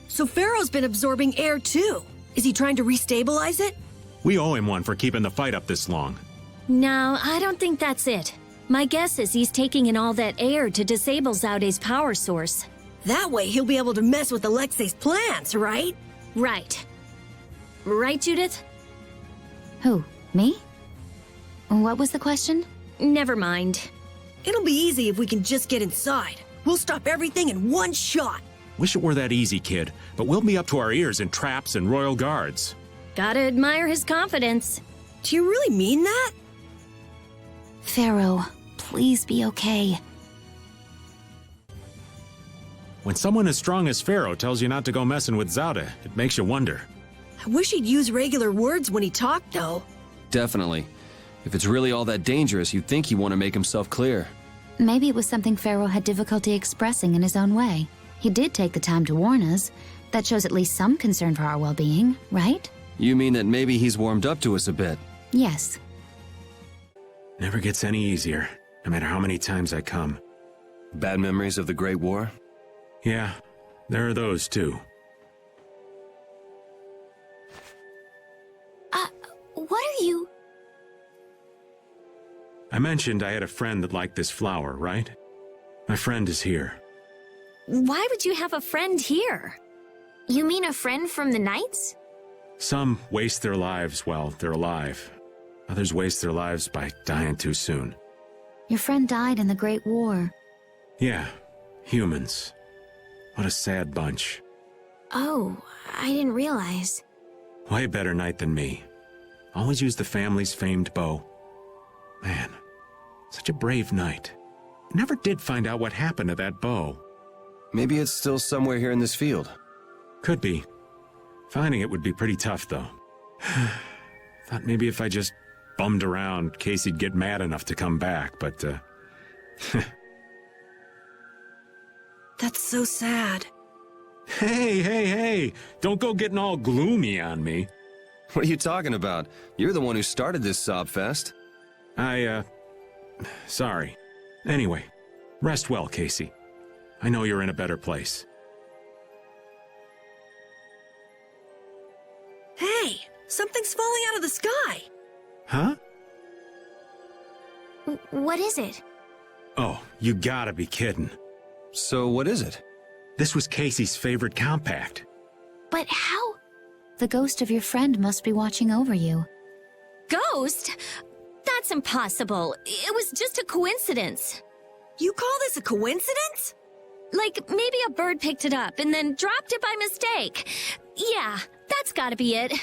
So Phaeroh's been absorbing air too. Is he trying to restabilize it? We owe him one for keeping the fight up this long. No, I don't think that's it. My guess is he's taking in all that air to disable Zaude's power source. That way he'll be able to mess with Alexei's plans, right? Right. Right, Judith? Who? Me? What was the question? Never mind. It'll be easy if we can just get inside. We'll stop everything in one shot. Wish it were that easy, kid, but we'll be up to our ears in traps and royal guards. Gotta admire his confidence. Do you really mean that? Phaeroh, please be okay. When someone as strong as Phaeroh tells you not to go messing with Zaude, it makes you wonder. I wish he'd use regular words when he talked, though. Definitely. If it's really all that dangerous, you'd think he'd want to make himself clear. Maybe it was something Phaeroh had difficulty expressing in his own way. He did take the time to warn us. That shows at least some concern for our well-being, right? You mean that maybe he's warmed up to us a bit? Yes. Never gets any easier, no matter how many times I come. Bad memories of the Great War? Yeah, there are those too. What are you... I mentioned I had a friend that liked this flower, right? My friend is here. Why would you have a friend here? You mean a friend from the Knights? Some waste their lives while they're alive. Others waste their lives by dying too soon. Your friend died in the Great War. Yeah, humans. What a sad bunch. Oh, I didn't realize. Way better knight than me. Always used the family's famed bow. Man, such a brave knight. Never did find out what happened to that bow. Maybe it's still somewhere here in this field. Could be. Finding it would be pretty tough, though. Thought maybe if I just bummed around, Casey'd get mad enough to come back, but, That's so sad. Hey! Don't go getting all gloomy on me. What are you talking about? You're the one who started this sob fest. Sorry. Anyway, rest well, Casey. I know you're in a better place. Hey, something's falling out of the sky. Huh? What is it? Oh, you gotta be kidding. So what is it? This was Casey's favorite compact. But how? The ghost of your friend must be watching over you. Ghost? That's impossible. It was just a coincidence. You call this a coincidence? Like, maybe a bird picked it up and then dropped it by mistake. Yeah, that's gotta be it.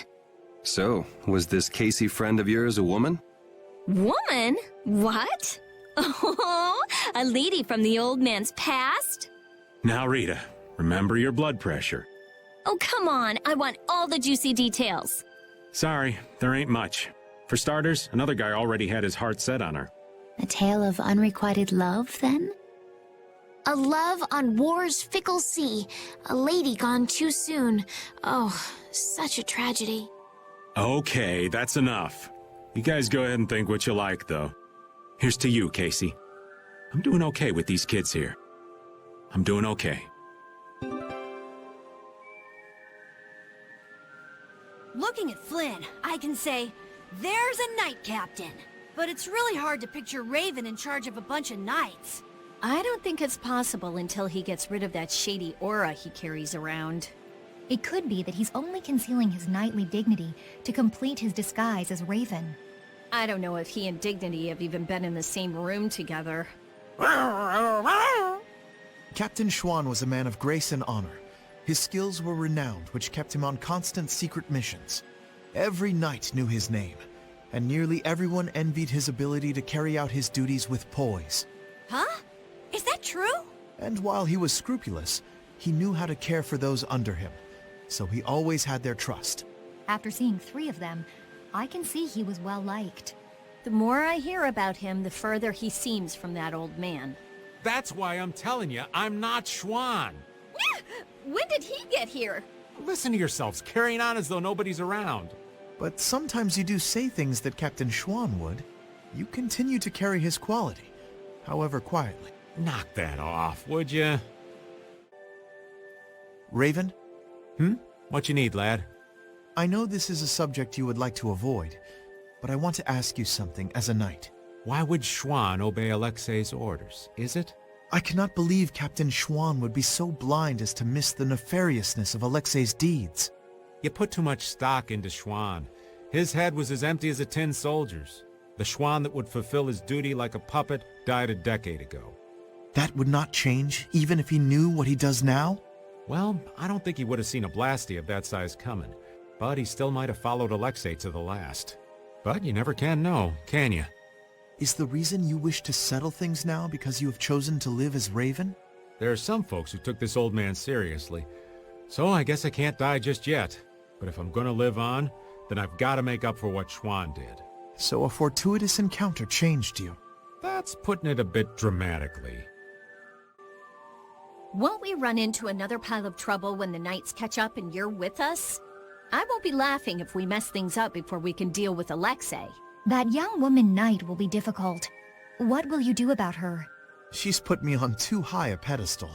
So, was this Casey friend of yours a woman? Woman? What? Oh, a lady from the old man's past? Now, Rita, remember your blood pressure. Oh, come on. I want all the juicy details. Sorry, there ain't much. For starters, another guy already had his heart set on her. A tale of unrequited love, then? A love on war's fickle sea. A lady gone too soon. Oh, such a tragedy. Okay, that's enough. You guys go ahead and think what you like, though. Here's to you, Casey. I'm doing okay with these kids here. I'm doing okay. Looking at Flynn, I can say, there's a knight captain. But it's really hard to picture Raven in charge of a bunch of knights. I don't think it's possible until he gets rid of that shady aura he carries around. It could be that he's only concealing his knightly dignity to complete his disguise as Raven. I don't know if he and Dignity have even been in the same room together. Captain Schwann was a man of grace and honor. His skills were renowned, which kept him on constant secret missions. Every knight knew his name, and nearly everyone envied his ability to carry out his duties with poise. Huh? Is that true? And while he was scrupulous, he knew how to care for those under him, so he always had their trust. After seeing 3 of them, I can see he was well liked. The more I hear about him, the further he seems from that old man. That's why I'm telling you, I'm not Schwann. When did he get here? Listen to yourselves, carrying on as though nobody's around. But sometimes you do say things that Captain Schwann would. You continue to carry his quality, however quietly. Knock that off, would you? Raven, What you need, lad? I know this is a subject you would like to avoid, but I want to ask you something as a knight. Why would Schwann obey Alexei's orders, is it? I cannot believe Captain Schwann would be so blind as to miss the nefariousness of Alexei's deeds. You put too much stock into Schwann. His head was as empty as a tin soldier's. The Schwann that would fulfill his duty like a puppet died a decade ago. That would not change, even if he knew what he does now? Well, I don't think he would have seen a blasty of that size coming, but he still might have followed Alexei to the last. But you never can know, can you? Is the reason you wish to settle things now because you have chosen to live as Raven? There are some folks who took this old man seriously, so I guess I can't die just yet. But if I'm gonna live on, then I've got to make up for what Schwann did. So a fortuitous encounter changed you. That's putting it a bit dramatically. Won't we run into another pile of trouble when the knights catch up and you're with us? I won't be laughing if we mess things up before we can deal with Alexei. That young woman knight will be difficult. What will you do about her? She's put me on too high a pedestal.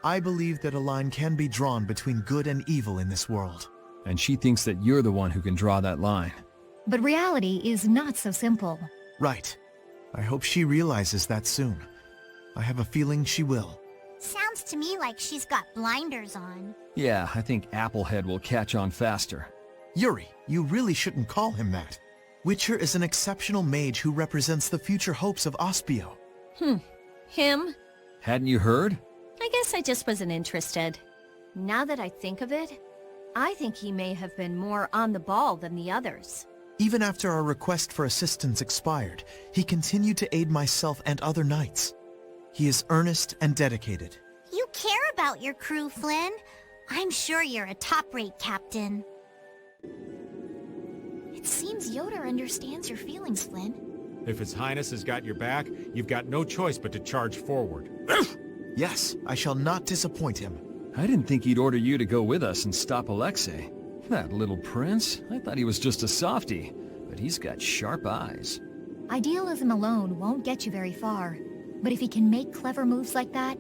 I believe that a line can be drawn between good and evil in this world. And she thinks that you're the one who can draw that line. But reality is not so simple. Right. I hope she realizes that soon. I have a feeling she will. Sounds to me like she's got blinders on. Yeah, I think Applehead will catch on faster. Yuri, you really shouldn't call him that. Witcher is an exceptional mage who represents the future hopes of Aspio. Him? Hadn't you heard? I guess I just wasn't interested. Now that I think of it, I think he may have been more on the ball than the others. Even after our request for assistance expired, he continued to aid myself and other knights. He is earnest and dedicated. You care about your crew, Flynn. I'm sure you're a top-rate captain. It seems Ioder understands your feelings, Flynn. If His Highness has got your back, you've got no choice but to charge forward. Yes, I shall not disappoint him. I didn't think he'd order you to go with us and stop Alexei. That little prince, I thought he was just a softie, but he's got sharp eyes. Idealism alone won't get you very far. But if he can make clever moves like that,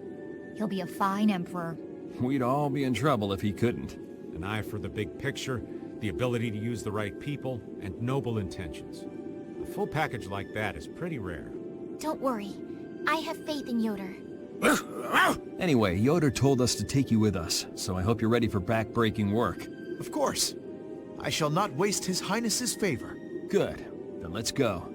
he'll be a fine emperor. We'd all be in trouble if he couldn't. An eye for the big picture, the ability to use the right people, and noble intentions. A full package like that is pretty rare. Don't worry. I have faith in Ioder. Anyway, Ioder told us to take you with us, so I hope you're ready for back-breaking work. Of course. I shall not waste His Highness's favor. Good. Then let's go.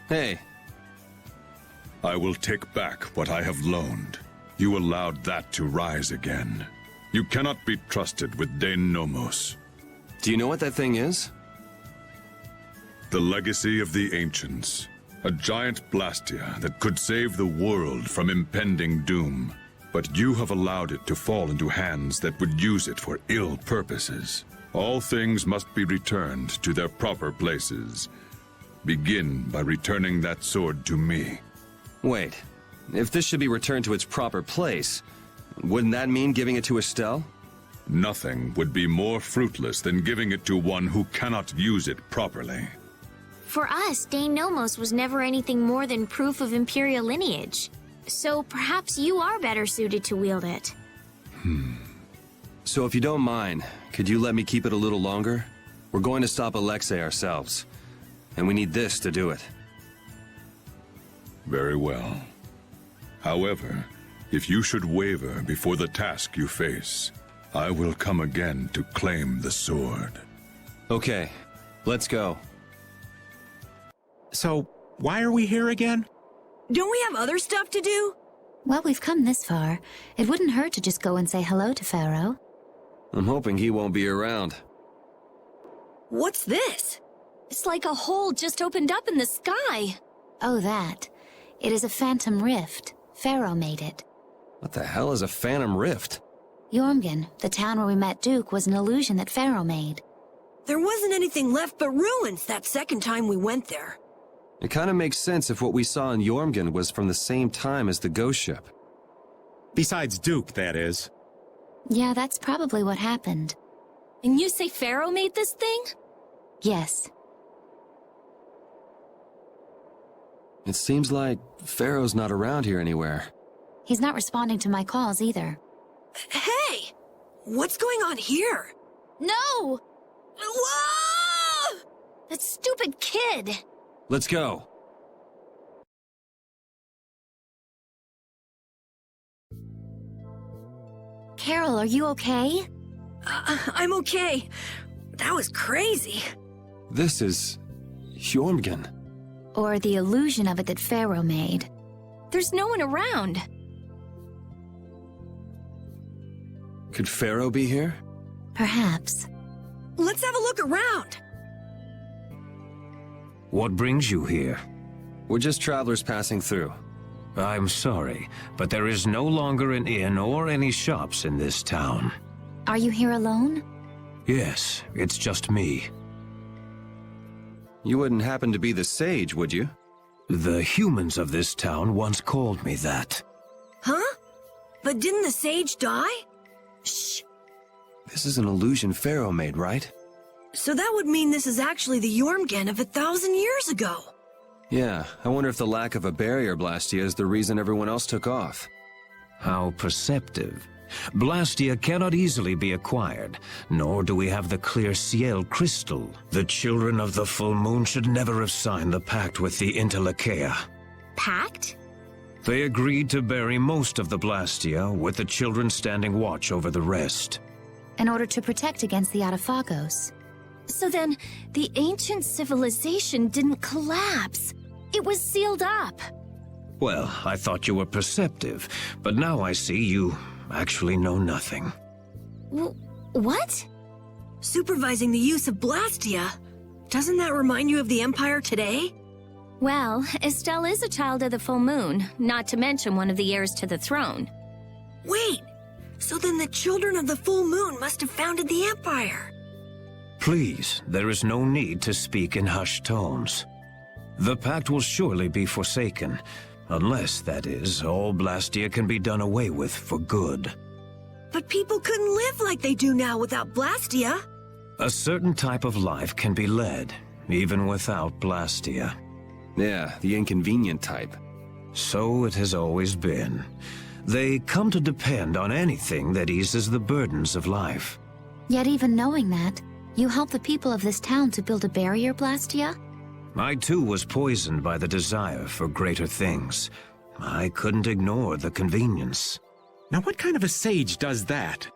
Hey. I will take back what I have loaned. You allowed that to rise again. You cannot be trusted with Dane Nomos. Do you know what that thing is? The legacy of the ancients. A giant Blastia that could save the world from impending doom. But you have allowed it to fall into hands that would use it for ill purposes. All things must be returned to their proper places. Begin by returning that sword to me. Wait, if this should be returned to its proper place, wouldn't that mean giving it to Estelle? Nothing would be more fruitless than giving it to one who cannot use it properly. For us, Dane Nomos was never anything more than proof of Imperial lineage. So perhaps you are better suited to wield it. So if you don't mind, could you let me keep it a little longer? We're going to stop Alexei ourselves, and we need this to do it. Very well. However, if you should waver before the task you face, I will come again to claim the sword. Okay, let's go. So, why are we here again? Don't we have other stuff to do? Well, we've come this far. It wouldn't hurt to just go and say hello to Phaeroh. I'm hoping he won't be around. What's this? It's like a hole just opened up in the sky. Oh, that. It is a phantom rift. Phaeroh made it. What the hell is a phantom rift? Jormungand, the town where we met Duke, was an illusion that Phaeroh made. There wasn't anything left but ruins that second time we went there. It kind of makes sense if what we saw in Jormungand was from the same time as the ghost ship. Besides Duke, that is. Yeah, that's probably what happened. And you say Phaeroh made this thing? Yes. It seems like Phaeroh's not around here anywhere. He's not responding to my calls either. Hey! What's going on here? No! Whoa! That stupid kid! Let's go. Carol, are you okay? I'm okay. That was crazy. This is Jormungand. Or the illusion of it that Phaeroh made. There's no one around. Could Phaeroh be here? Perhaps. Let's have a look around. What brings you here? We're just travelers passing through. I'm sorry, but there is no longer an inn or any shops in this town. Are you here alone? Yes, it's just me. You wouldn't happen to be the sage, would you? The humans of this town once called me that. Huh? But didn't the sage die? Shh. This is an illusion Phaeroh made, right? So that would mean this is actually the Jormungand of 1,000 years ago. Yeah, I wonder if the lack of a barrier Blastia is the reason everyone else took off. How perceptive. Blastia cannot easily be acquired, nor do we have the clear Ciel crystal. The children of the full moon should never have signed the pact with the Interlakeia. Pact? They agreed to bury most of the Blastia, with the children standing watch over the rest. In order to protect against the Adaphagos. So then, the ancient civilization didn't collapse. It was sealed up. Well, I thought you were perceptive, but now I see you actually know nothing. What? Supervising the use of Blastia. Doesn't that remind you of the Empire today? Well, Estelle is a child of the full moon, not to mention one of the heirs to the throne. Wait, so then the children of the full moon must have founded the Empire. Please, there is no need to speak in hushed tones. The pact will surely be forsaken, unless, that is, all Blastia can be done away with for good. But people couldn't live like they do now without Blastia. A certain type of life can be led, even without Blastia. Yeah, the inconvenient type. So it has always been. They come to depend on anything that eases the burdens of life. Yet even knowing that, you helped the people of this town to build a barrier, Blastia? I too was poisoned by the desire for greater things. I couldn't ignore the convenience. Now what kind of a sage does that?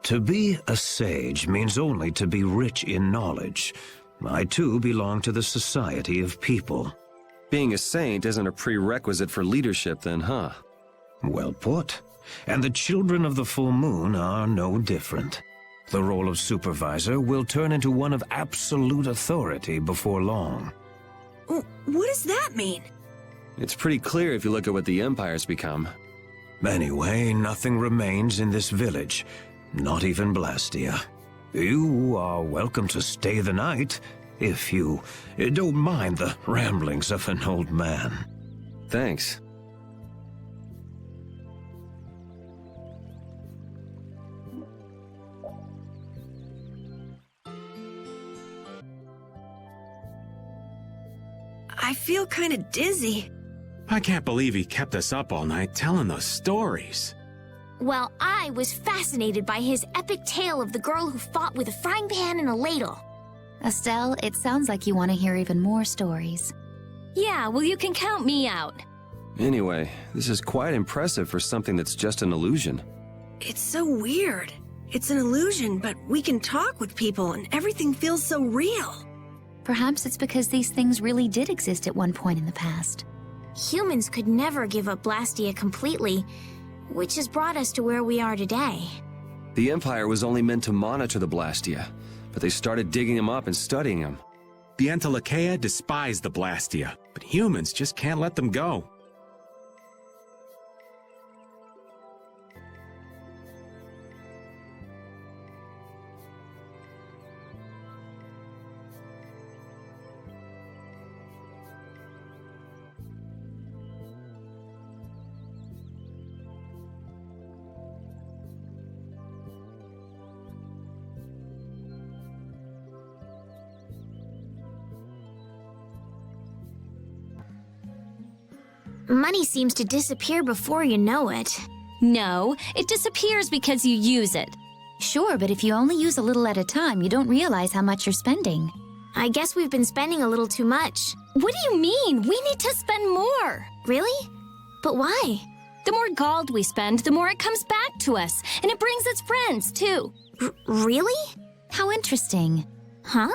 To be a sage means only to be rich in knowledge. I too belong to the society of people. Being a saint isn't a prerequisite for leadership then, huh? Well put. And the children of the full moon are no different. The role of supervisor will turn into one of absolute authority before long. What does that mean? It's pretty clear if you look at what the Empire's become. Anyway, nothing remains in this village, not even Blastia. You are welcome to stay the night, if you don't mind the ramblings of an old man. Thanks. I feel kind of dizzy. I can't believe he kept us up all night telling those stories. Well, I was fascinated by his epic tale of the girl who fought with a frying pan and a ladle. Estelle, it sounds like you want to hear even more stories. Yeah, well, you can count me out. Anyway, this is quite impressive for something that's just an illusion. It's so weird. It's an illusion, but we can talk with people and everything feels so real. Perhaps it's because these things really did exist at one point in the past. Humans could never give up Blastia completely, which has brought us to where we are today. The Empire was only meant to monitor the Blastia, but they started digging them up and studying them. The Entelecheia despise the Blastia, but humans just can't let them go. Money seems to disappear before you know it. No, it disappears because you use it. Sure, but if you only use a little at a time, you don't realize how much you're spending. I guess we've been spending a little too much. What do you mean? We need to spend more. Really? But why? The more gold we spend, the more it comes back to us. And it brings its friends, too. Really? How interesting. Huh?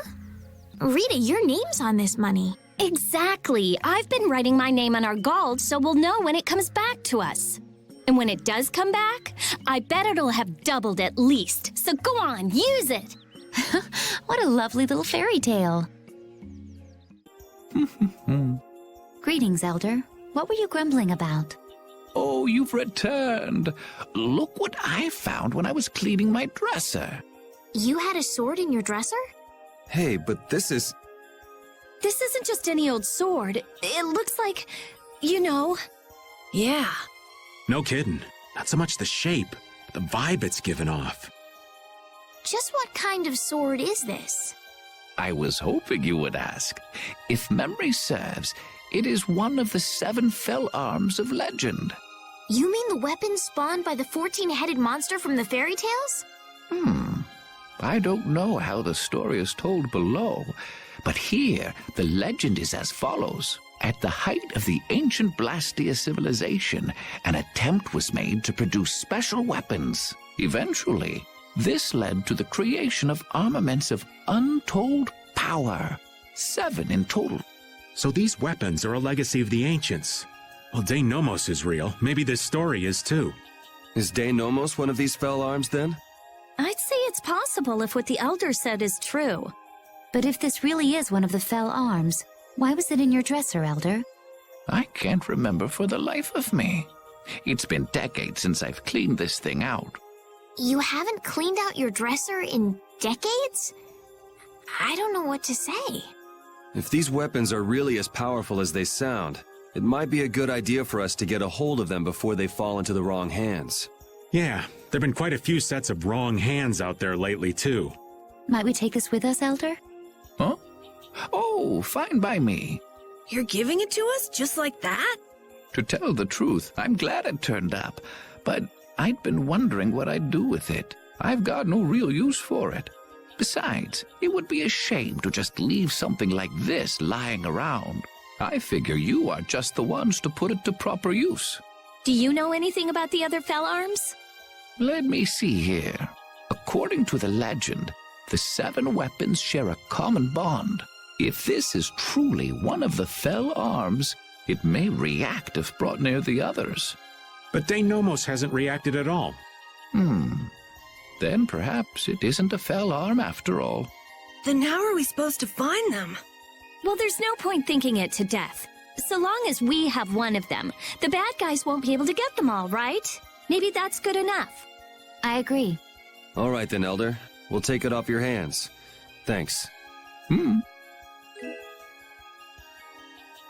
Rita, your name's on this money. Exactly. I've been writing my name on our gold so we'll know when it comes back to us. And when it does come back, I bet it'll have doubled at least. So go on, use it. What a lovely little fairy tale. Greetings, Elder. What were you grumbling about? Oh, you've returned. Look what I found when I was cleaning my dresser. You had a sword in your dresser? Hey, but this is... This isn't just any old sword. It looks like, you know... Yeah. No kidding. Not so much the shape, but the vibe it's given off. Just what kind of sword is this? I was hoping you would ask. If memory serves, it is one of the 7 fell arms of legend. You mean the weapon spawned by the 14-headed monster from the fairy tales? I don't know how the story is told below, but here the legend is as follows. At the height of the ancient Blastia civilization, an attempt was made to produce special weapons. Eventually, this led to the creation of armaments of untold power. 7 in total. So these weapons are a legacy of the ancients. Well, De Nomos is real. Maybe this story is too. Is De Nomos one of these fell arms then? I'd say it's possible if what the Elder said is true. But if this really is one of the fell arms, why was it in your dresser, Elder? I can't remember for the life of me. It's been decades since I've cleaned this thing out. You haven't cleaned out your dresser in decades? I don't know what to say. If these weapons are really as powerful as they sound, it might be a good idea for us to get a hold of them before they fall into the wrong hands. Yeah, there've been quite a few sets of wrong hands out there lately, too. Might we take this with us, Elder? Huh? Oh, fine by me. You're giving it to us just like that? To tell the truth, I'm glad it turned up, but I'd been wondering what I'd do with it. I've got no real use for it. Besides, it would be a shame to just leave something like this lying around. I figure you are just the ones to put it to proper use. Do you know anything about the other fell arms? Let me see here. According to the legend, the 7 weapons share a common bond. If this is truly one of the fell arms, it may react if brought near the others. But Dane Nomos hasn't reacted at all. Then perhaps it isn't a fell arm after all. Then how are we supposed to find them? Well, there's no point thinking it to death. So long as we have one of them, the bad guys won't be able to get them all, right? Maybe that's good enough. I agree. All right then, Elder. We'll take it off your hands. Thanks.